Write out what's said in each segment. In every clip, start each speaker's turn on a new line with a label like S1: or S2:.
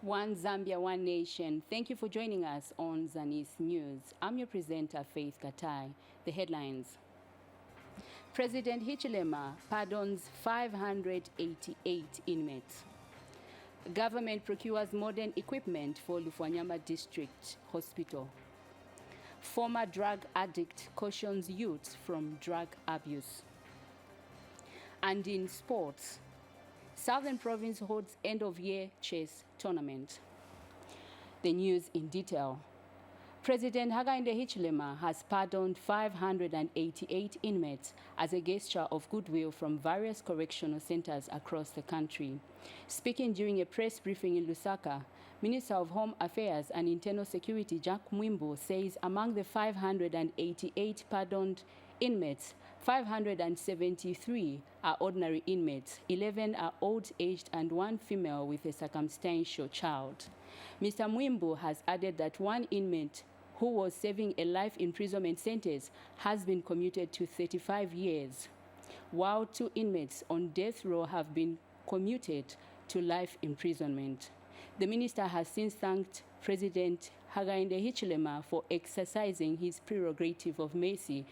S1: One Zambia, one nation. Thank you for joining us on Zanis News. I'm your presenter, Faith Katai. The headlines. President Hichilema pardons 588 inmates. Government procures modern equipment for Lufwanyama District Hospital. Former drug addict cautions youth from drug abuse. And in sports, Southern Province holds end-of-year chess tournament. The news in detail. President Hakainde Hichilema has pardoned 588 inmates as a gesture of goodwill from various correctional centers across the country. Speaking during a press briefing in Lusaka, Minister of Home Affairs and Internal Security Jack Mwimbo says among the 588 pardoned inmates, 573 are ordinary inmates, 11 are old-aged and 1 female with a circumstantial child. Mr. Mwimbo has added that 1 inmate who was serving a life imprisonment sentence has been commuted to 35 years, while 2 inmates on death row have been commuted to life imprisonment. The minister has since thanked President Hakainde Hichilema for exercising his prerogative of mercy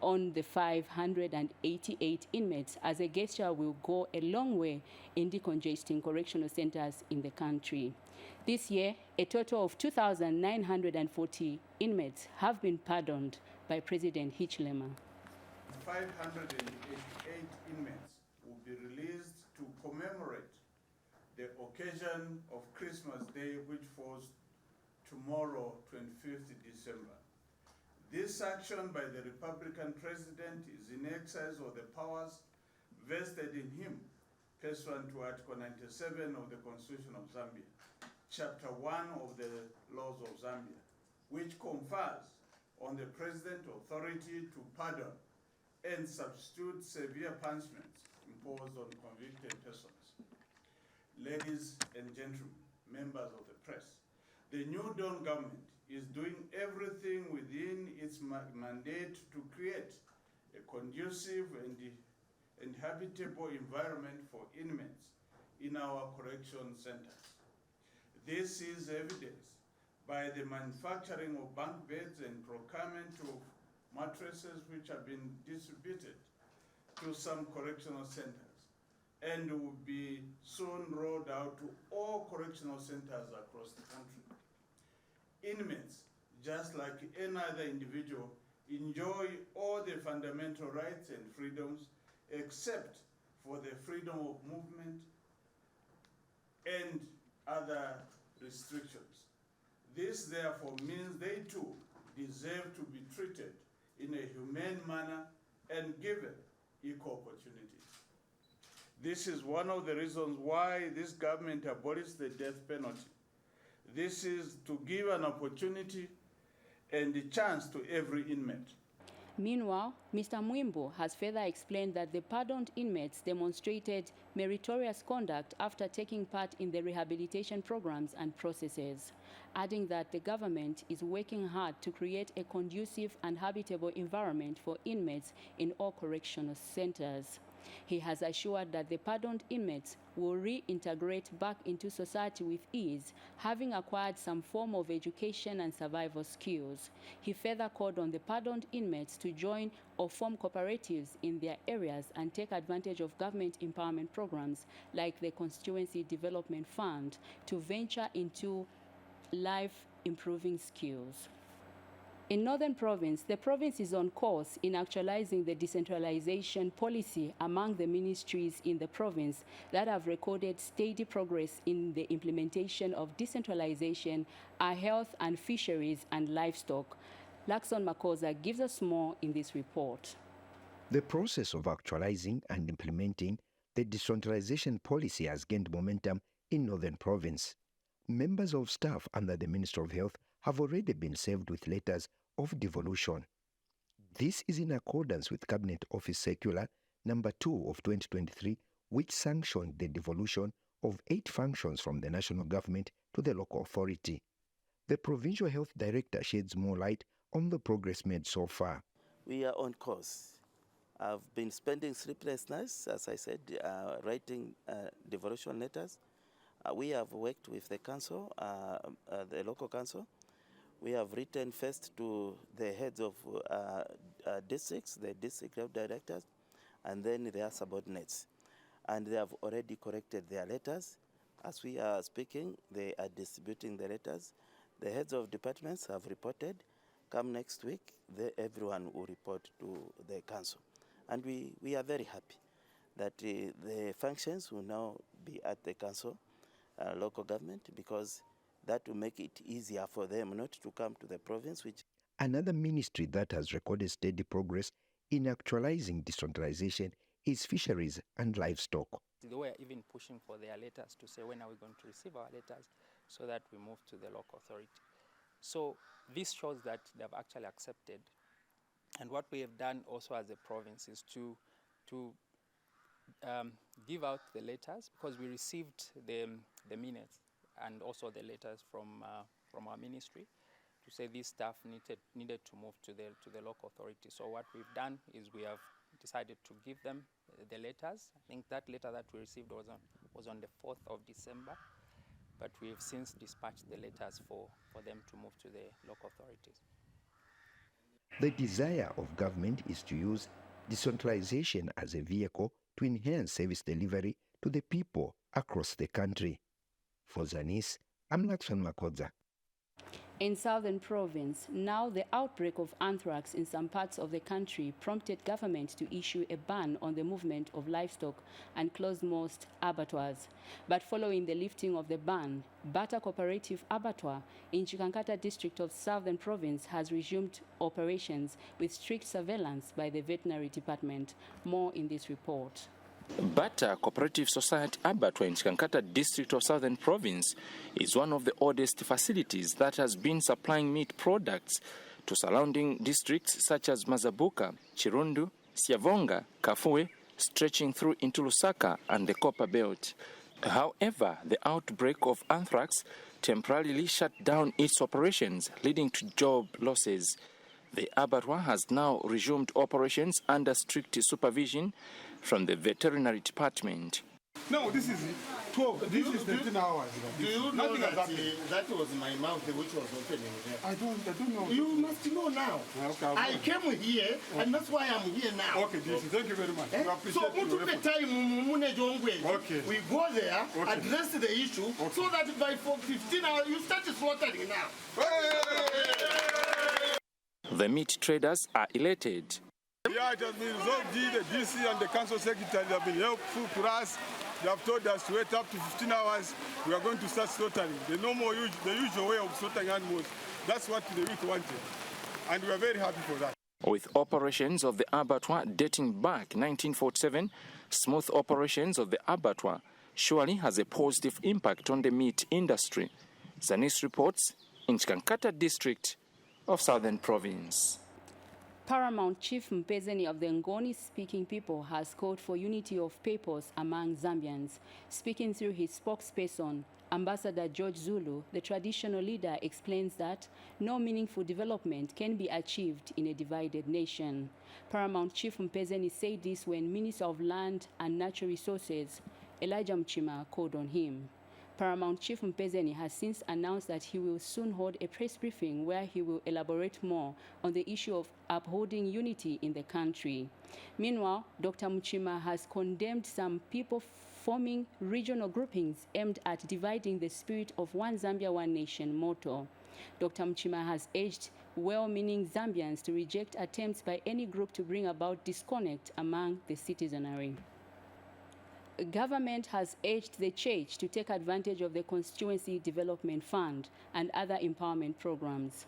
S1: on the 588 inmates, as a gesture will go a long way in decongesting correctional centers in the country. This year, a total of 2,940 inmates have been pardoned by President Hichilema.
S2: 588 inmates will be released to commemorate the occasion of Christmas Day, which falls tomorrow, 25th December. This action by the Republican President is in exercise of the powers vested in him pursuant to Article 97 of the Constitution of Zambia, Chapter 1 of the Laws of Zambia, which confers on the President authority to pardon and substitute severe punishments imposed on convicted persons. Ladies and gentlemen, members of the press, the New Dawn government is doing everything within its mandate to create a conducive and habitable environment for inmates in our correction centers. This is evidenced by the manufacturing of bunk beds and procurement of mattresses, which have been distributed to some correctional centers and will be soon rolled out to all correctional centers across the country. Inmates, just like any other individual, enjoy all the fundamental rights and freedoms except for the freedom of movement and other restrictions. This therefore means they too deserve to be treated in a humane manner and given equal opportunities. This is one of the reasons why this government abolished the death penalty. This is to give an opportunity and a chance to every inmate.
S1: Meanwhile, Mr. Mwimbo has further explained that the pardoned inmates demonstrated meritorious conduct after taking part in the rehabilitation programs and processes, adding that the government is working hard to create a conducive and habitable environment for inmates in all correctional centers. He has assured that the pardoned inmates will reintegrate back into society with ease, having acquired some form of education and survival skills. He further called on the pardoned inmates to join or form cooperatives in their areas and take advantage of government empowerment programs like the Constituency Development Fund to venture into life-improving skills. In Northern Province, the province is on course in actualizing the decentralization policy among the ministries in the province that have recorded steady progress in the implementation of decentralization, our health and fisheries and livestock. Lakson Makosa gives us more in this report.
S3: The process of actualizing and implementing the decentralization policy has gained momentum in Northern Province. Members of staff under the Minister of Health have already been served with letters of devolution. This is in accordance with Cabinet Office Circular number 2 of 2023, which sanctioned the devolution of 8 functions from the national government to the local authority. The Provincial Health Director sheds more light on the progress made so far.
S4: We are on course. I've been spending sleepless nights, as I said, writing devolution letters. We have worked with the council, the local council. We have written first to the heads of districts, the district health directors, and then their subordinates. And they have already corrected their letters. As we are speaking, they are distributing the letters. The heads of departments have reported. Come next week, everyone will report to the council. And we are very happy that the functions will now be at the council, local government, because that will make it easier for them not to come to the province.
S3: Another ministry that has recorded steady progress in actualizing decentralization is fisheries and livestock.
S5: They were even pushing for their letters to say, when are we going to receive our letters, so that we move to the local authority. So this shows that they have actually accepted. And what we have done also as a province is to give out the letters, because we received the minutes and also the letters from our ministry to say this staff needed to move to the local authority. So what we've done is we have decided to give them the letters. I think that letter that we received was on the 4th of December, but we have since dispatched the letters for them to move to the local authorities.
S3: The desire of government is to use decentralization as a vehicle to enhance service delivery to the people across the country. For Zanis, I'm Lakshman Makodza.
S1: In Southern Province, now the outbreak of anthrax in some parts of the country prompted government to issue a ban on the movement of livestock and close most abattoirs. But following the lifting of the ban, Bata Cooperative Abattoir in Chikankata district of Southern Province has resumed operations with strict surveillance by the veterinary department. More in this report.
S6: Bata Cooperative Society Abattoir in Chikankata district of Southern Province is one of the oldest facilities that has been supplying meat products to surrounding districts such as Mazabuka, Chirundu, Siavonga, Kafue, stretching through into Lusaka and the Copper Belt. However, the outbreak of anthrax temporarily shut down its operations, leading to job losses. The abattoir has now resumed operations under strict supervision from the veterinary department.
S7: No, this is 12. This is 13 hours.
S8: Do you know that was my mouth which was opening there?
S7: I don't know.
S8: You must know now.
S7: Okay,
S8: I came here, and that's why I'm here now.
S7: Okay, DC, thank you very much.
S8: Eh?
S7: I appreciate
S8: So,
S7: Okay.
S8: we go there,
S7: Okay.
S8: address the issue, so that by 15 hours, you start slaughtering now.
S6: The meat traders are elated.
S7: Yeah, it has been resolved. The DC and the council secretary have been helpful to us. They have told us to wait up to 15 hours. We are going to start slaughtering. The usual way of slaughtering animals. That's what the youth wanted. And we are very happy for that.
S6: With operations of the abattoir dating back 1947, smooth operations of the abattoir surely has a positive impact on the meat industry. Zanis reports in Chikankata district of Southern Province.
S1: Paramount Chief Mpezeni of the Ngoni-speaking people has called for unity of purpose among Zambians. Speaking through his spokesperson, Ambassador George Zulu, the traditional leader, explains that no meaningful development can be achieved in a divided nation. Paramount Chief Mpezeni said this when Minister of Land and Natural Resources, Elijah Mchima, called on him. Paramount Chief Mpezeni has since announced that he will soon hold a press briefing where he will elaborate more on the issue of upholding unity in the country. Meanwhile, Dr. Mchima has condemned some people forming regional groupings aimed at dividing the spirit of One Zambia, One Nation motto. Dr. Mchima has urged well-meaning Zambians to reject attempts by any group to bring about disconnect among the citizenry. Government has urged the church to take advantage of the Constituency Development Fund and other empowerment programs.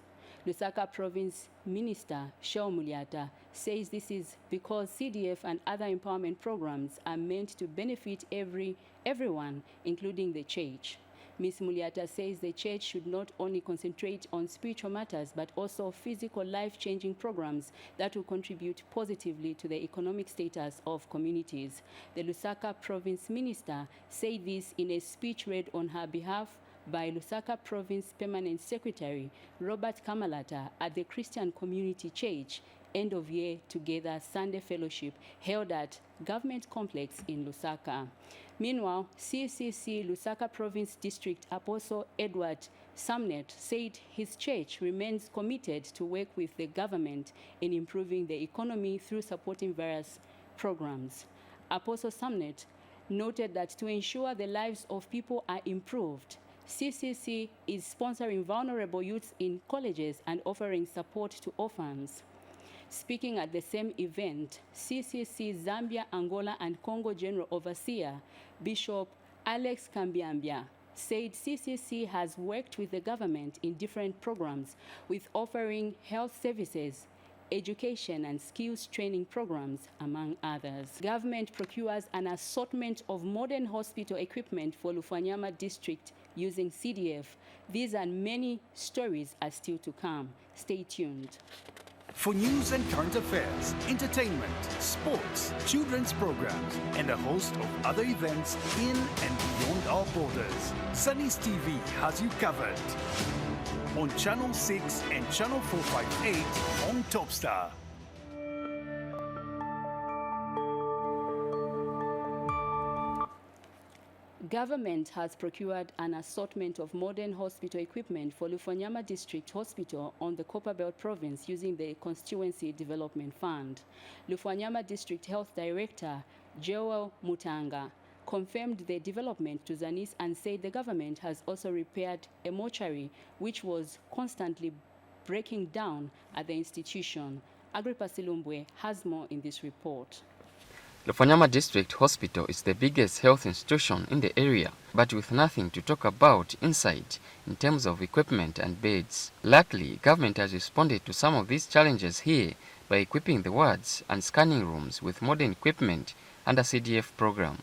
S1: Lusaka Province Minister Shao Muliata says this is because CDF and other empowerment programs are meant to benefit everyone, including the church. Ms. Muliata says the church should not only concentrate on spiritual matters, but also physical life-changing programs that will contribute positively to the economic status of communities. The Lusaka Province Minister said this in a speech read on her behalf by Lusaka Province Permanent Secretary Robert Kamalata at the Christian Community Church end-of-year Together Sunday Fellowship held at Government Complex in Lusaka. Meanwhile, CCC Lusaka Province District Apostle Edward Samnet said his church remains committed to work with the government in improving the economy through supporting various programs. Apostle Samnet noted that to ensure the lives of people are improved, CCC is sponsoring vulnerable youths in colleges and offering support to orphans. Speaking at the same event, CCC Zambia, Angola, and Congo General Overseer, Bishop Alex Kambiambia, said CCC has worked with the government in different programs with offering health services, education and skills training programs, among others. Government procures an assortment of modern hospital equipment for Lufanyama district using CDF. These and many stories are still to come. Stay tuned.
S9: For news and current affairs, entertainment, sports, children's programs, and a host of other events in and beyond our borders, Zanis TV has you covered. On Channel 6 and Channel 458 on Topstar.
S1: Government has procured an assortment of modern hospital equipment for Lufanyama District Hospital on the Copperbelt Province using the Constituency Development Fund. Lufanyama District Health Director Joel Mutanga confirmed the development to Zanis and said the government has also repaired a mortuary which was constantly breaking down at the institution. Agrippa Silumbwe has more in this report.
S10: Lufanyama District Hospital is the biggest health institution in the area, but with nothing to talk about inside in terms of equipment and beds. Luckily, government has responded to some of these challenges here by equipping the wards and scanning rooms with modern equipment under CDF program.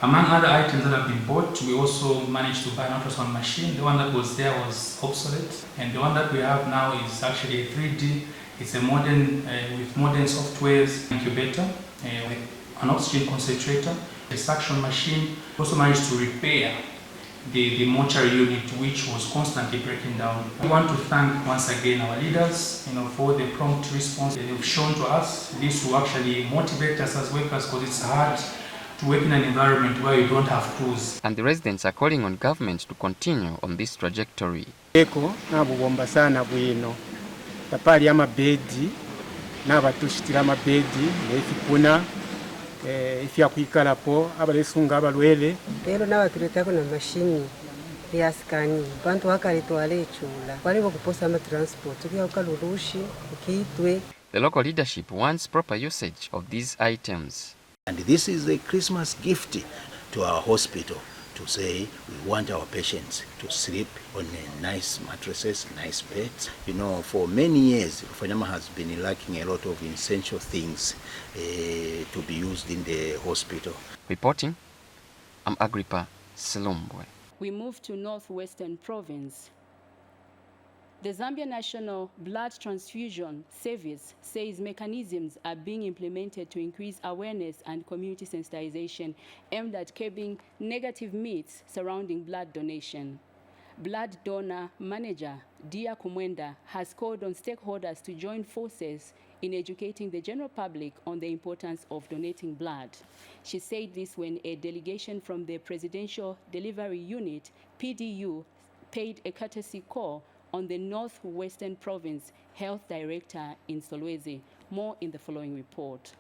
S11: Among other items that have been bought, we also managed to buy an ultrasound machine. The one that was there was obsolete, and the one that we have now is actually a 3D. It's a modern, with modern softwares, incubator, with an oxygen concentrator, a suction machine. Also managed to repair the mortuary unit, which was constantly breaking down. We want to thank once again our leaders, for the prompt response they've shown to us. This will actually motivate us as workers, because it's hard to work in an environment where you don't have tools.
S10: And the residents are calling on government to continue on this trajectory.
S12: Eko nabugomba sana bwino tapali amabedi nabatushitira amabedi nefipuna ifya kwikalapo abalesunga abalwele
S13: lero nabatuletako na mashini ya skani bantu wakalitwala echula waliwo kuposa ama transport kuya ukalurushi ukiitwe.
S10: The local leadership wants proper usage of these items.
S14: And this is a Christmas gift to our hospital to say we want our patients to sleep on nice mattresses, nice beds. For many years, Lufanyama has been lacking a lot of essential things to be used in the hospital.
S10: Reporting, I'm Agrippa Silumbwe.
S1: We move to Northwestern Province. The Zambia National Blood Transfusion Service says mechanisms are being implemented to increase awareness and community sensitization aimed at curbing negative myths surrounding blood donation. Blood donor manager Dia Kumwenda has called on stakeholders to join forces in educating the general public on the importance of donating blood. She said this when a delegation from the Presidential Delivery Unit, PDU, paid a courtesy call on the Northwestern Province Health Director in Solwezi. More in the following report.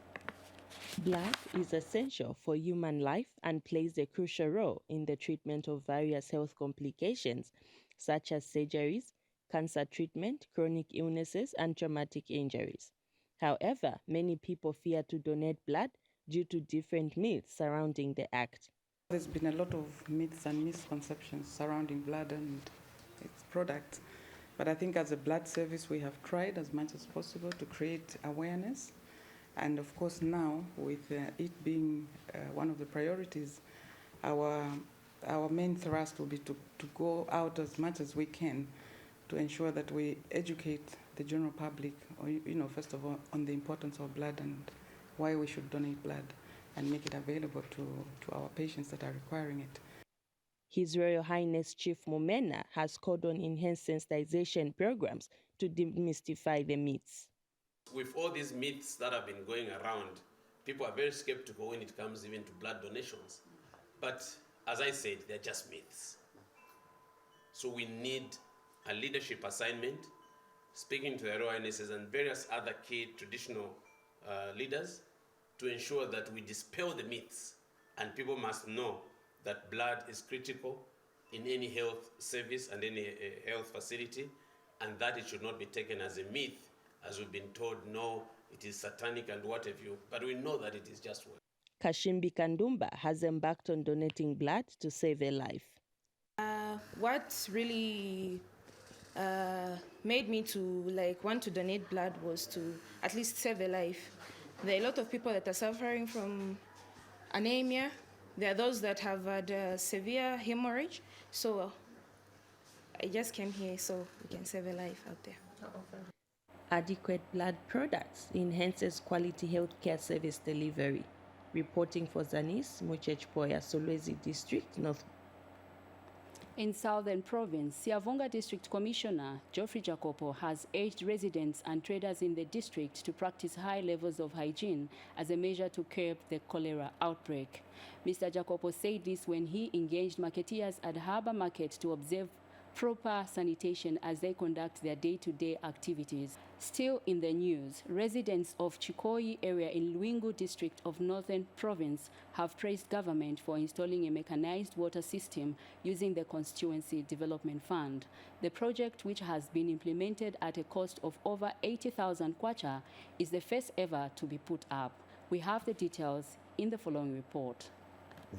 S15: Blood is essential for human life and plays a crucial role in the treatment of various health complications such as surgeries, cancer treatment, chronic illnesses, and traumatic injuries. However, many people fear to donate blood due to different myths surrounding the act.
S16: There's been a lot of myths and misconceptions surrounding blood and its products. But I think as a blood service, we have tried as much as possible to create awareness. And of course now, with it being one of the priorities, our main thrust will be to go out as much as we can to ensure that we educate the general public, first of all, on the importance of blood and why we should donate blood and make it available to our patients that are requiring it.
S15: His Royal Highness Chief Mumena has called on enhanced sensitization programs to demystify the myths.
S17: With all these myths that have been going around, people are very skeptical when it comes even to blood donations. But as I said, they're just myths. So we need a leadership assignment, speaking to the Royal Highnesses and various other key traditional leaders to ensure that we dispel the myths, and people must know that blood is critical in any health service and any health facility, and that it should not be taken as a myth, as we've been told, no, it is satanic and what have you, but we know that it is just work.
S15: Kashimbi Kandumba has embarked on donating blood to save a life.
S18: What really made me to want to donate blood was to at least save a life. There are a lot of people that are suffering from anemia. There are those that have had severe hemorrhage. So I just came here so we can save a life out there.
S15: Adequate blood products enhances quality healthcare service delivery. Reporting for Zanis, Muchechpoya, Solwezi District, North.
S1: In Southern Province, Siavonga District Commissioner Geoffrey Jacopo has urged residents and traders in the district to practice high levels of hygiene as a measure to curb the cholera outbreak. Mr. Jacopo said this when he engaged marketeers at Harbour Market to observe proper sanitation as they conduct their day-to-day activities. Still in the news, residents of Chikoyi area in Luingu district of Northern Province have praised government for installing a mechanized water system using the Constituency Development Fund. The project, which has been implemented at a cost of over 80,000 kwacha, is the first ever to be put up. We have the details in the following report.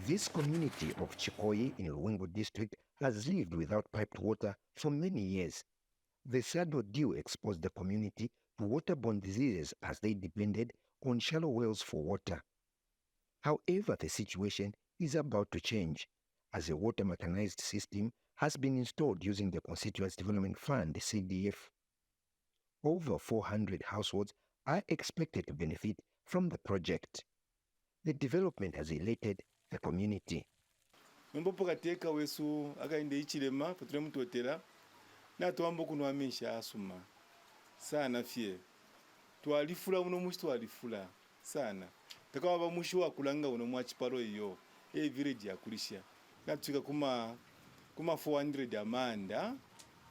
S3: This community of Chikoyi in Luingu district has lived without piped water for many years. The sad ordeal exposed the community to waterborne diseases as they depended on shallow wells for water. However, the situation is about to change as a water mechanized system has been installed using the Constituency Development Fund, CDF. Over 400 households are expected to benefit from the project. The development has elated the community.
S7: Mbopo kateka wesu akaende ichilema patule mutotela na tuambo kunwa mesha asuma sana fie twalifula uno mushi twalifula sana takawa ba mushi wa kulanga uno mwachiparo iyo village ya kulisha na tuika kuma 400 amanda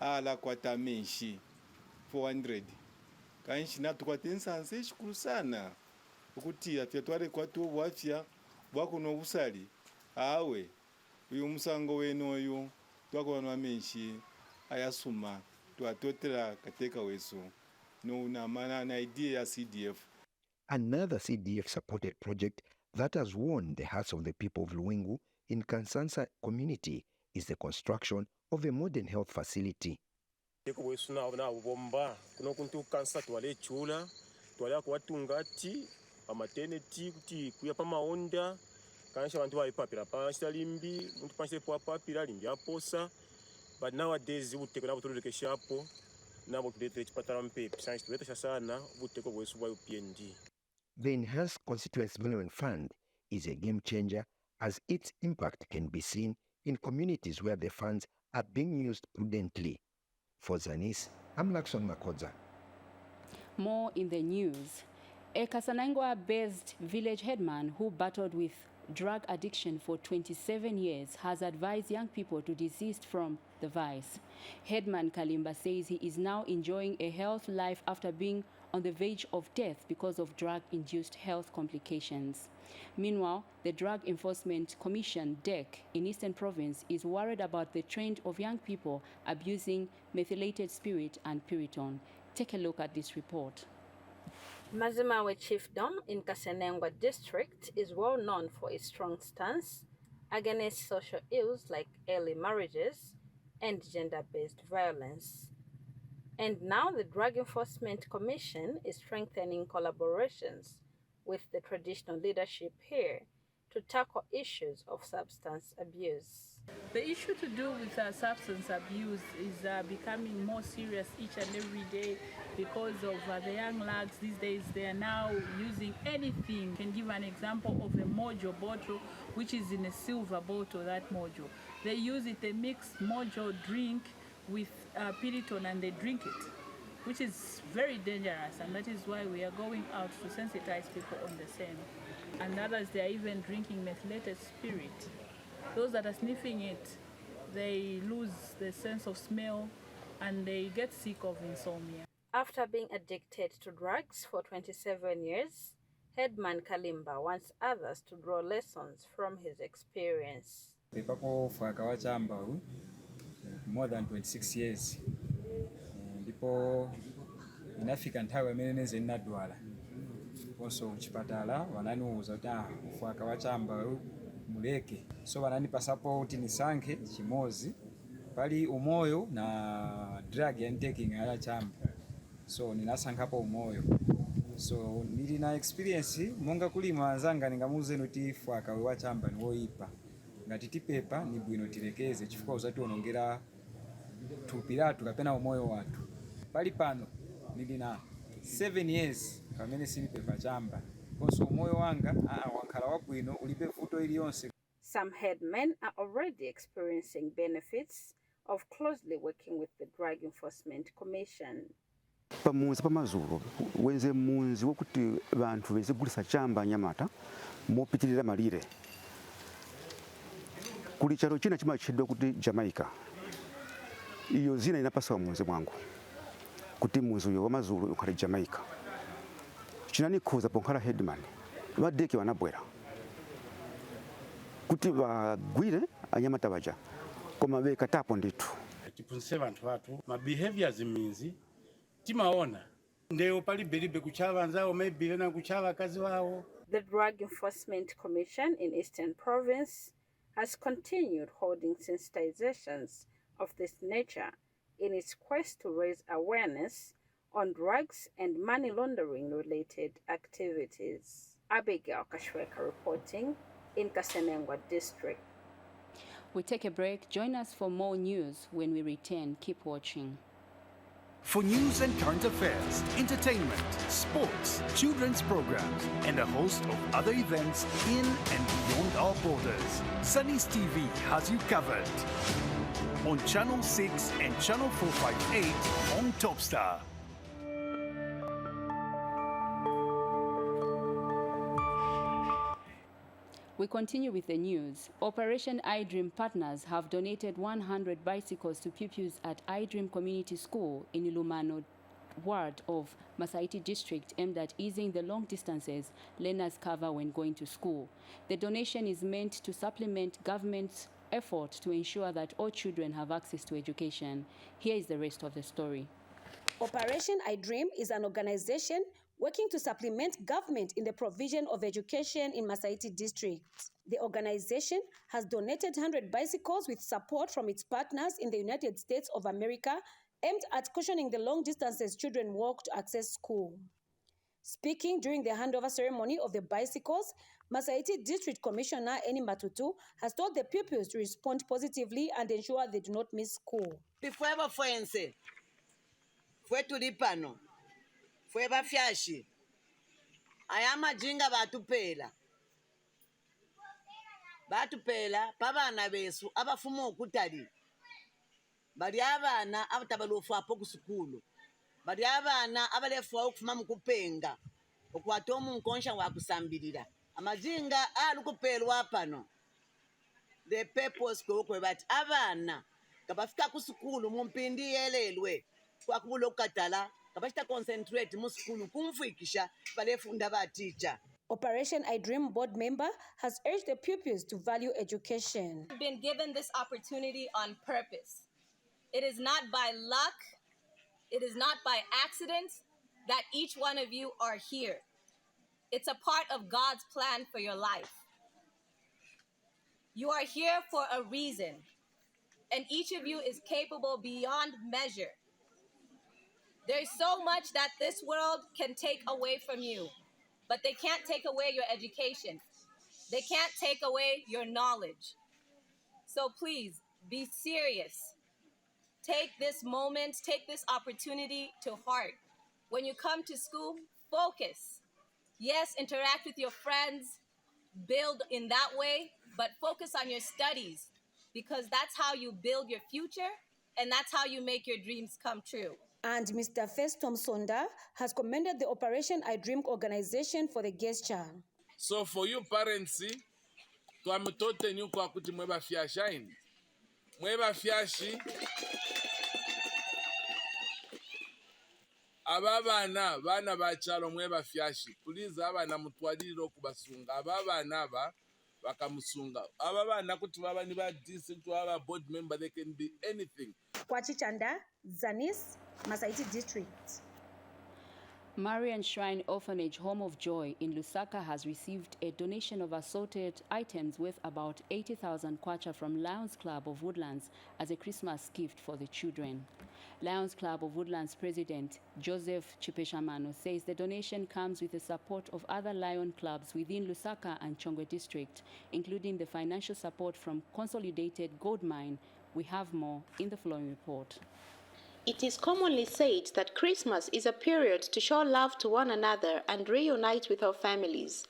S7: ala kwata meshi 400 kanshi na tukwatensanse shukuru sana ukuti afya twale kwatu wafya bwako no busali awe uyu musango wenoyo twakobanwa menshi ayasuma twatotela kateka wesu no na idea ya CDF.
S3: Another CDF-supported project that has won the hearts of the people of Luingu in Kansansa community is the construction of a modern health facility.
S19: Teko wesu na bomba kuno kuntu kansa twale chula twale kwatungati amateneti kuti kuya pa maonda kanisha bantu bayipapira panshita limbi muntu panshite po papira limbi aposa but nowadays uteko nabo tuleke shapo nabo tulete chipatala mpepe sanshite weta sana uteko bwesu bwa UPND.
S3: The Enhanced Constituency Development Fund is a game changer as its impact can be seen in communities where the funds are being used prudently. For Zanis, I'm Lakson Makodza.
S1: More in the news. A Kasanangwa-based village headman who battled with drug addiction for 27 years has advised young people to desist from the vice. Headman Kalimba says he is now enjoying a healthy life after being on the verge of death because of drug-induced health complications. Meanwhile, the Drug Enforcement Commission, DEC, in Eastern Province is worried about the trend of young people abusing methylated spirit and Piriton. Take a look at this report.
S20: Mazimawe Chiefdom in Kasenengwa district is well known for its strong stance against social ills like early marriages and gender-based violence. And now the Drug Enforcement Commission is strengthening collaborations with the traditional leadership here to tackle issues of substance abuse.
S21: The issue to do with substance abuse is becoming more serious each and every day because of the young lads these days. They are now using anything. I can give an example of a mojo bottle, which is in a silver bottle, that mojo. They use it, they mix mojo drink with Piriton and they drink it. which is very dangerous, and that is why we are going out to sensitize people on the same. And others, they are even drinking methylated spirit. Those that are sniffing it, they lose the sense of smell and they get sick of insomnia.
S20: After being addicted to drugs for 27 years, Headman Kalimba wants others to draw lessons from his experience.
S2: More than 26 years. Ndipo inafika nthawi imene neze ndinadwala. Ponso kuchipatala wananiuza kuti ufaka wachamba muleke. So wananipasako kuti nisankhe chimozi pali umoyo na drug and taking ya chamba. So ninasankhapo umoyo. So nili na experience monga kulima anzanga ningamuze kuti faka wachamba ni woipa. Ngati tipepa ni bwino tilekeze chifukwa uzati onongera tupiratu kapena umoyo watu. Pali pano nili na 7 years pamene sinipepa chamba. Konso umoyo wanga wankhala wabwino ulibe vuto iliyonse.
S20: Some headmen are already experiencing benefits of closely working with the Drug Enforcement Commission.
S22: Pamunzi pamazulu wenze munzi wokuti bantu bezigulisa chamba Nyamata mopitirira malire. Kuli chalo china chimachidwa kuti Jamaica. Iyo zina inapasa munzi mwangu. Kuti munzi uyo wamazulu ukhali Jamaica. Chinanikuza ponkhala headman. Badeke wanabwera. Kuti bagwire Anyamata baja. Koma bekatapo nditu.
S23: Tipunse bantu batu ma behaviors minzi timaona ndio pali belibe kuchava nzao maybe na kuchava kazi wao.
S20: The Drug Enforcement Commission in Eastern Province has continued holding sensitizations of this nature in its quest to raise awareness on drugs and money laundering related activities. Abigail Kashweka reporting in Kasenengwa district.
S1: We take a break. Join us for more news when we return. Keep watching.
S9: For news and current affairs, entertainment, sports, children's programs, and a host of other events in and beyond our borders, Zanis TV has you covered. On Channel 6 and Channel 458 on Topstar.
S1: We continue with the news. Operation iDream partners have donated 100 bicycles to pupils at iDream Community School in Ilumano ward of Masaiti district aimed at easing the long distances learners cover when going to school. The donation is meant to supplement government's effort to ensure that all children have access to education. Here is the rest of the story.
S24: Operation iDream is an organization working to supplement government in the provision of education in Masaiti district. The organization has donated 100 bicycles with support from its partners in the United States of America, aimed at cushioning the long distances children walk to access school. Speaking during the handover ceremony of the bicycles, Masaiti District Commissioner Eni Matutu has told the pupils to respond positively and ensure they do not miss school.
S25: Fue bafyashi ayama jinga batupela pabana besu abafuma okutali bali abana abatabalofu apo kusukulu bali abana abalefu okufuma mukupenga okwata omunkonsha wakusambirira amajinga alukupelwa pano. The purpose kokwe bat abana kabafika kusukulu mumpindi yelelwe kwakubula okukatala.
S24: Operation iDream board member has urged the pupils to value education.
S26: We've been given this opportunity on purpose. It is not by luck, it is not by accident that each one of you are here. It's a part of God's plan for your life. You are here for a reason, and each of you is capable beyond measure. There's so much that this world can take away from you, but they can't take away your education. They can't take away your knowledge. So please, be serious. Take this moment, take this opportunity to heart. When you come to school, focus. Yes, interact with your friends, build in that way, but focus on your studies, because that's how you build your future, and that's how you make your dreams come true.
S24: And Mr. Festom Sonda has commended the Operation I Dream organization for the gesture.
S4: So for you parents, twamtote nyuko akuti mweba fiashaini. Mweba fiashi. Ababana bana bachalo mweba fiashi. Please abana mutwadiro kubasunga. Ababana bakamusunga. Ababana kuti baba ni ba decent to have a board member, they can be anything.
S24: Kwachichanda, Zanis, Masaiti District.
S1: Marian Shrine Orphanage Home of Joy in Lusaka has received a donation of assorted items worth about 80,000 kwacha from Lions Club of Woodlands as a Christmas gift for the children. Lions Club of Woodlands President Joseph Chipeshamano says the donation comes with the support of other Lion clubs within Lusaka and Chongwe District, including the financial support from Consolidated Gold Mine. We have more in the following report.
S5: It is commonly said that Christmas is a period to show love to one another and reunite with our families.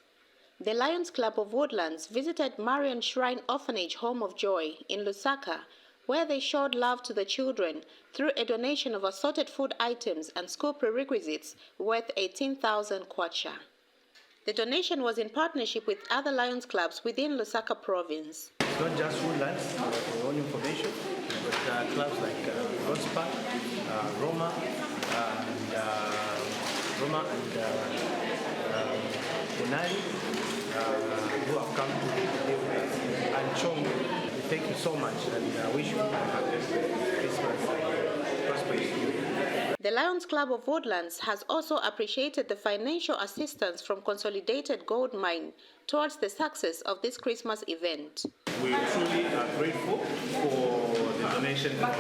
S5: The Lions Club of Woodlands visited Marian Shrine Orphanage Home of Joy in Lusaka, where they showed love to the children through a donation of assorted food items and school prerequisites worth 18,000 kwacha. The donation was in partnership with other Lions clubs within Lusaka province.
S6: It's not just Woodlands, for your own information, but clubs like Rospa, Roma, and Unari, who have come to deal with, and Chong. Thank you so much, and I wish you a happy Christmas and prosperous New Year.
S5: The Lions Club of Woodlands has also appreciated the financial assistance from Consolidated Gold Mine towards the success of this Christmas event.
S6: We truly are grateful for the donation from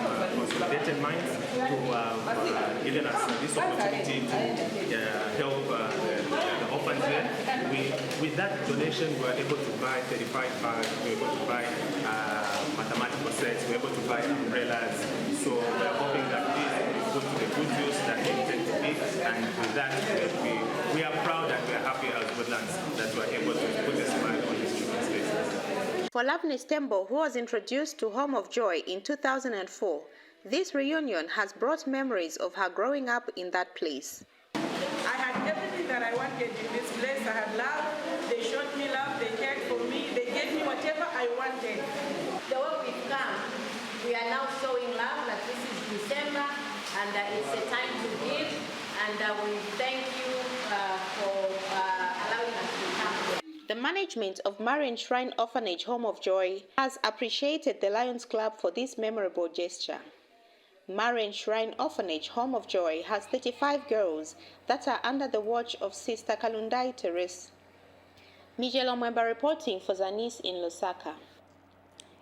S6: Consolidated Mines to giving us this opportunity to help the orphans here. With that donation, we were able to buy 35 bags, we were able to buy mathematical sets, we were able to buy umbrellas. So we are hoping that this will put to the good use that we intend to be. And with that, we are proud and we are happy as Woodlands that we are able to put a smile on these children's faces.
S5: For Loveness Tembo, who was introduced to Home of Joy in 2004, this reunion has brought memories of her growing up in that place.
S8: I had everything that I wanted in this place. I had love. They showed me love. They cared for me. They gave me whatever I wanted.
S11: The way we've come, we are now showing love. Like this is December, and it's a time to give. And we thank you for allowing us to come here.
S5: The management of Marian Shrine Orphanage Home of Joy has appreciated the Lions Club for this memorable gesture. Marian Shrine Orphanage Home of Joy has 35 girls that are under the watch of Sister Kalundai Therese. Mijelo Mwemba reporting for Zanis in Lusaka.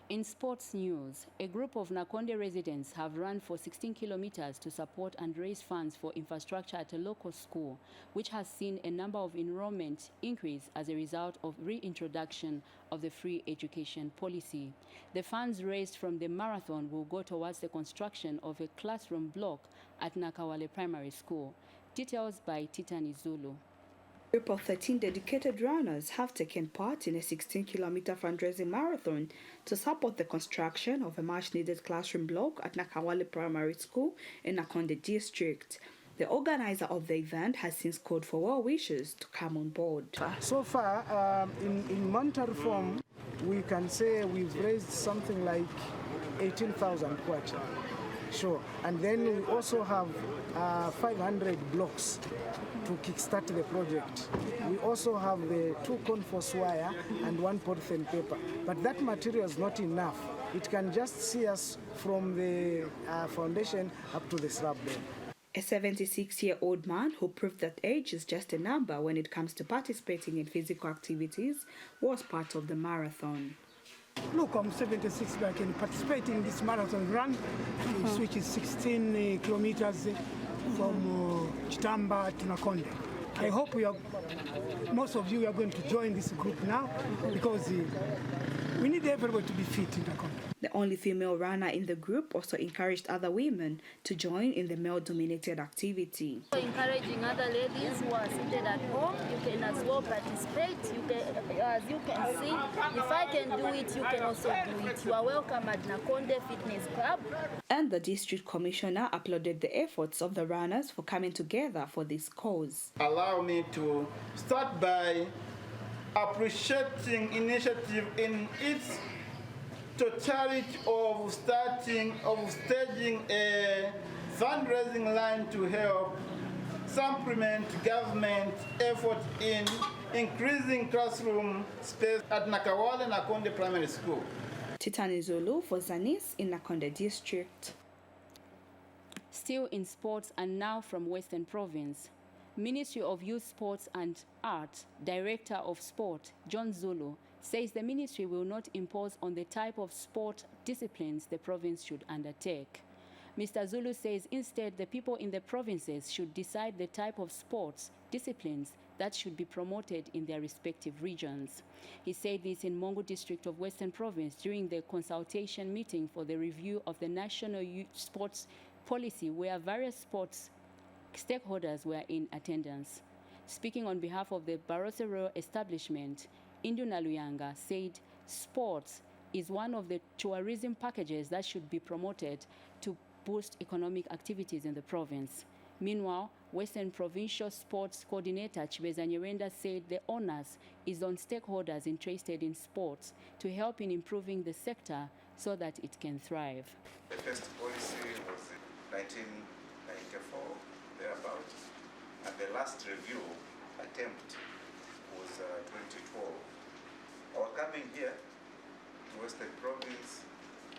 S1: In sports news, a group of Nakonde residents have run for 16 kilometers to support and raise funds for infrastructure at a local school, which has seen a number of enrollment increase as a result of reintroduction of the free education policy. The funds raised from the marathon will go towards the construction of a classroom block at Nakawale Primary School. Details by Titani Zulu.
S12: A group of 13 dedicated runners have taken part in a 16-kilometer fundraising marathon to support the construction of a much-needed classroom block at Nakawale Primary School in Nakonde District. The organizer of the event has since called for well wishers to come on board.
S27: So far, in monetary form, we can say we've raised something like 18,000 kwacha. Sure. And then we also have 500 blocks to kickstart the project. We also have the 2 conforce wire and 1 polythene paper. But that material is not enough. It can just see us from the foundation up to the slab there.
S12: A 76-year-old man who proved that age is just a number when it comes to participating in physical activities was part of the marathon.
S27: Look, I'm 76, but I can participate in this marathon run, which is 16 kilometers from Chitamba to Nakonde. I hope most of you are going to join this group now, because We need everybody to be fit in the country.
S12: The only female runner in the group also encouraged other women to join in the male-dominated activity.
S10: Encouraging other ladies who are seated at home, you can as well participate. As you can see, if I can do it, you can also do it. You are welcome at Nakonde Fitness Club.
S12: And the district commissioner applauded the efforts of the runners for coming together for this cause.
S13: Allow me to start by appreciating initiative in its totality of staging a fundraising line to help supplement government effort in increasing classroom space at Nakawale Nakonde Primary School.
S12: Titani Zulu for Zanis in Nakonde District.
S1: Still in sports and now from Western Province. Ministry of Youth, Sports and Art, Director of Sport, John Zulu, says the ministry will not impose on the type of sport disciplines the province should undertake. Mr. Zulu says instead the people in the provinces should decide the type of sports disciplines that should be promoted in their respective regions. He said this in Mongo District of Western Province during the consultation meeting for the review of the National Youth Sports Policy, where various sports stakeholders were in attendance. Speaking on behalf of the Barroso Royal Establishment, Induna Luyanga said sports is one of the tourism packages that should be promoted to boost economic activities in the province. Meanwhile, Western Provincial Sports Coordinator Chibeza Nyirenda said the onus is on stakeholders interested in sports to help in improving the sector so that it can thrive.
S14: The first policy was in 1994, thereabout, and the last review attempt was 2012. Our coming here to Western Province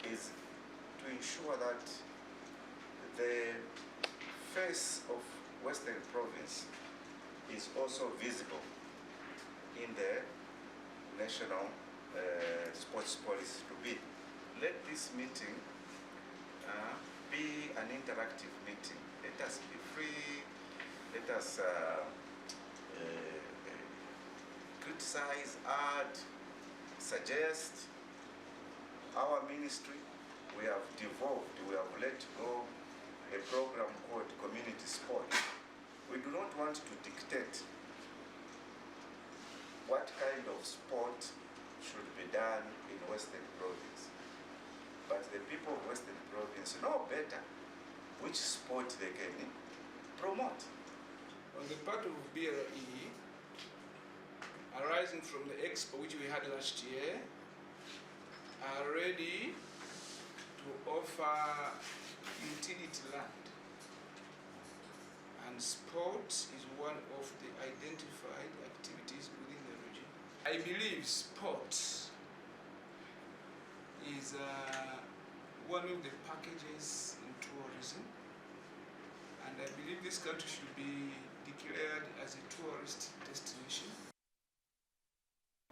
S14: is to ensure that the face of Western Province is also visible in the national sports policy to be. Let this meeting be an interactive meeting. Let us be free. Let us criticize, add, suggest. Our ministry, we have devolved, we have let go a program called Community Sport. We do not want to dictate what kind of sport should be done in Western Province. But the people of Western Province know better which sport they can promote.
S15: On the part of BRE, arising from the expo which we had last year, are ready to offer utility land. And sport is one of the identified activities within the region. I believe sport is one of the packages in tourism, and I believe this country should be declared as a tourist destination.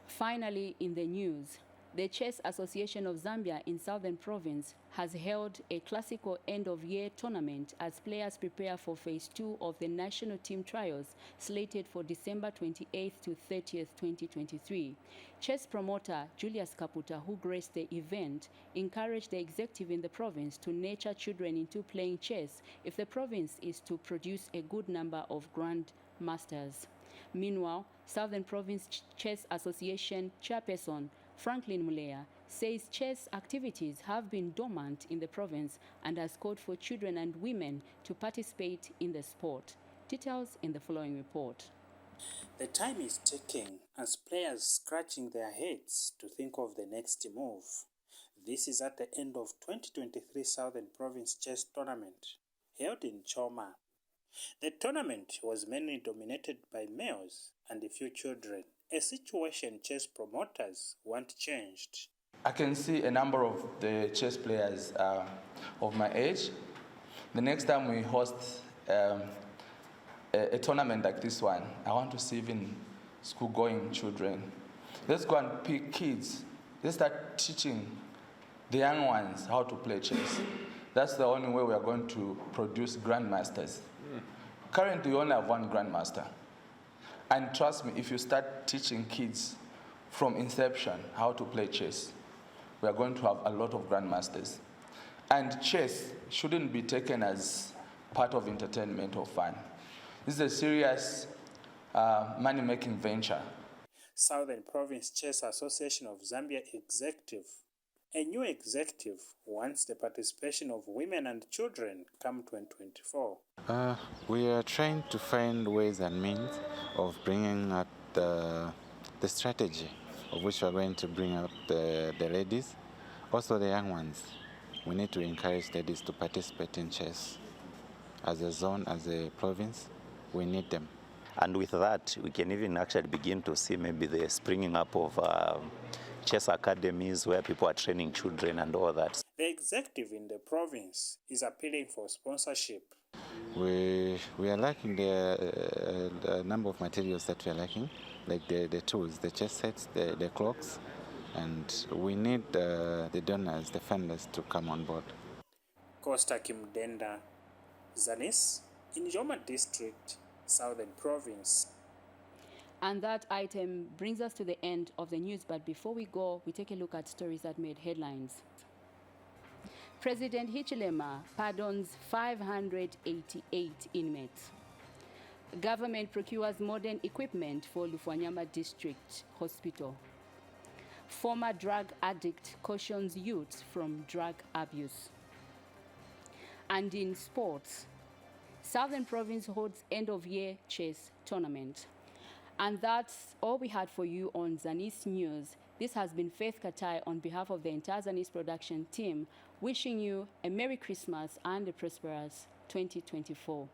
S1: Finally, in the news, the Chess Association of Zambia in Southern Province has held a classical end-of-year tournament as players prepare for Phase 2 of the national team trials slated for December 28th to 30th, 2023. Chess promoter Julius Kaputa, who graced the event, encouraged the executive in the province to nurture children into playing chess if the province is to produce a good number of grandmasters. Meanwhile, Southern Province Chess Association chairperson Franklin Mulea says chess activities have been dormant in the province and has called for children and women to participate in the sport. Details in the following report.
S16: The time is ticking as players scratching their heads to think of the next move. This is at the end of 2023 Southern Province Chess Tournament held in Choma. The tournament was mainly dominated by males and a few children, a situation chess promoters want changed.
S17: I can see a number of the chess players of my age. The next time we host a tournament like this one, I want to see even school-going children. Let's go and pick kids. Let's start teaching the young ones how to play chess. That's the only way we are going to produce grandmasters. Currently, we only have one grandmaster. And trust me, if you start teaching kids from inception how to play chess, we are going to have a lot of grandmasters. And chess shouldn't be taken as part of entertainment or fun. This is a serious money-making venture.
S16: Southern Province Chess Association of Zambia executive. A new executive wants the participation of women and children come 2024.
S2: We are trying to find ways and means of bringing up the strategy of which we are going to bring up the ladies, also the young ones. We need to encourage ladies to participate in chess. As a zone, as a province, we need them.
S3: And with that, we can even actually begin to see maybe the springing up of chess academies where people are training children and all that.
S16: The executive in the province is appealing for sponsorship.
S2: We are lacking the number of materials that we are lacking, like the tools, the chess sets, the clocks, and we need the donors, the funders to come on board.
S16: Costa Kimdenda, Zanis, in Joma District, Southern Province.
S1: And that item brings us to the end of the news, but before we go, we take a look at stories that made headlines. President Hichilema pardons 588 inmates. Government procures modern equipment for Lufwanyama District Hospital. Former drug addict cautions youth from drug abuse. And in sports, Southern Province holds end-of-year chess tournament. And that's all we had for you on Zanis News. This has been Faith Katai on behalf of the entire Zanis production team, wishing you a Merry Christmas and a prosperous 2024.